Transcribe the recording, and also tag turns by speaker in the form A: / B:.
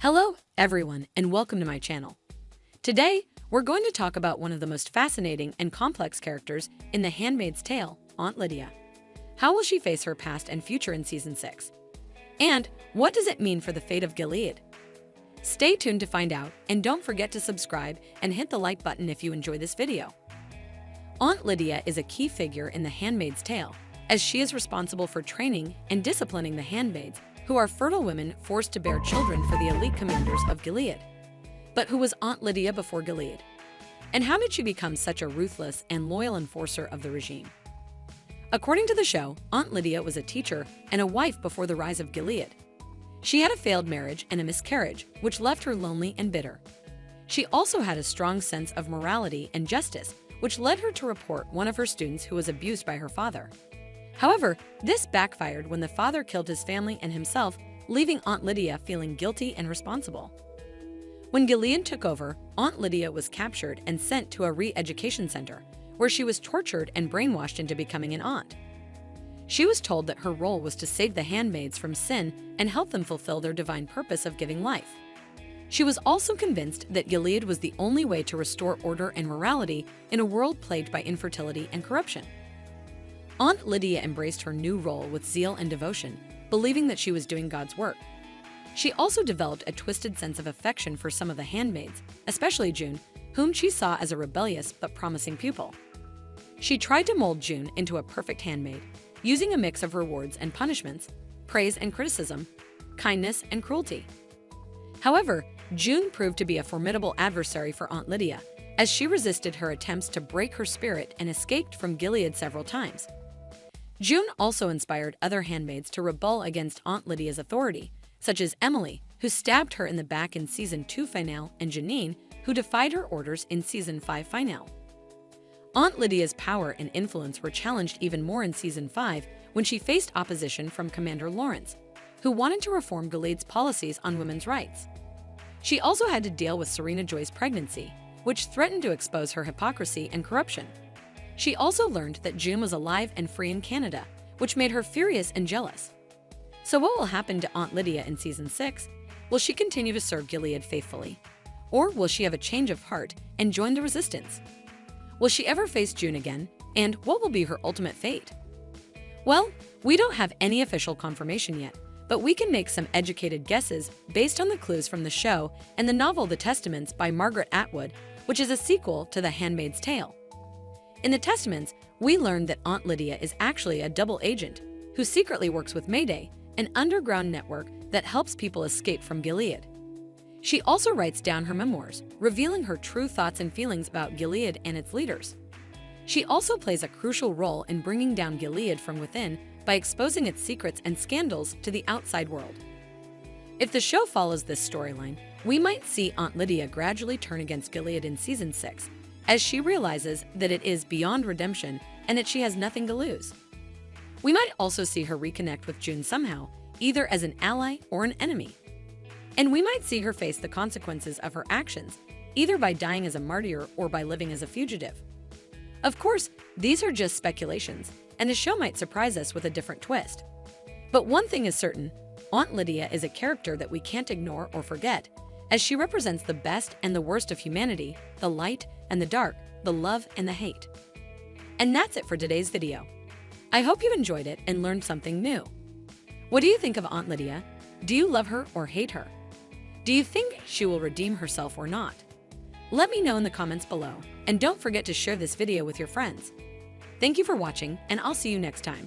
A: Hello, everyone, and welcome to my channel. Today, we're going to talk about one of the most fascinating and complex characters in The Handmaid's Tale, Aunt Lydia. How will she face her past and future in Season 6? And what does it mean for the fate of Gilead? Stay tuned to find out, and don't forget to subscribe and hit the like button if you enjoy this video. Aunt Lydia is a key figure in The Handmaid's Tale, as she is responsible for training and disciplining the handmaids, who are fertile women forced to bear children for the elite commanders of Gilead. But who was Aunt Lydia before Gilead? And how did she become such a ruthless and loyal enforcer of the regime? According to the show, Aunt Lydia was a teacher and a wife before the rise of Gilead. She had a failed marriage and a miscarriage, which left her lonely and bitter. She also had a strong sense of morality and justice, which led her to report one of her students who was abused by her father. However, this backfired when the father killed his family and himself, leaving Aunt Lydia feeling guilty and responsible. When Gilead took over, Aunt Lydia was captured and sent to a re-education center, where she was tortured and brainwashed into becoming an aunt. She was told that her role was to save the handmaids from sin and help them fulfill their divine purpose of giving life. She was also convinced that Gilead was the only way to restore order and morality in a world plagued by infertility and corruption. Aunt Lydia embraced her new role with zeal and devotion, believing that she was doing God's work. She also developed a twisted sense of affection for some of the handmaids, especially June, whom she saw as a rebellious but promising pupil. She tried to mold June into a perfect handmaid, using a mix of rewards and punishments, praise and criticism, kindness and cruelty. However, June proved to be a formidable adversary for Aunt Lydia, as she resisted her attempts to break her spirit and escaped from Gilead several times. June also inspired other handmaids to rebel against Aunt Lydia's authority, such as Emily, who stabbed her in the back in Season 2 finale, and Janine, who defied her orders in Season 5 finale. Aunt Lydia's power and influence were challenged even more in Season 5 when she faced opposition from Commander Lawrence, who wanted to reform Gilead's policies on women's rights. She also had to deal with Serena Joy's pregnancy, which threatened to expose her hypocrisy and corruption. She also learned that June was alive and free in Canada, which made her furious and jealous. So what will happen to Aunt Lydia in Season 6? Will she continue to serve Gilead faithfully? Or will she have a change of heart and join the resistance? Will she ever face June again? And what will be her ultimate fate? Well, we don't have any official confirmation yet, but we can make some educated guesses based on the clues from the show and the novel The Testaments by Margaret Atwood, which is a sequel to The Handmaid's Tale. In The Testaments, we learned that Aunt Lydia is actually a double agent who secretly works with Mayday, an underground network that helps people escape from Gilead. She also writes down her memoirs, revealing her true thoughts and feelings about Gilead and its leaders. She also plays a crucial role in bringing down Gilead from within by exposing its secrets and scandals to the outside world. If the show follows this storyline, we might see Aunt Lydia gradually turn against Gilead in Season 6, as she realizes that it is beyond redemption and that she has nothing to lose. We might also see her reconnect with June somehow, either as an ally or an enemy. And we might see her face the consequences of her actions, either by dying as a martyr or by living as a fugitive. Of course, these are just speculations, and the show might surprise us with a different twist. But one thing is certain, Aunt Lydia is a character that we can't ignore or forget, as she represents the best and the worst of humanity, the light and the dark, the love and the hate. And that's it for today's video. I hope you enjoyed it and learned something new. What do you think of Aunt Lydia? Do you love her or hate her? Do you think she will redeem herself or not? Let me know in the comments below, and don't forget to share this video with your friends. Thank you for watching, and I'll see you next time.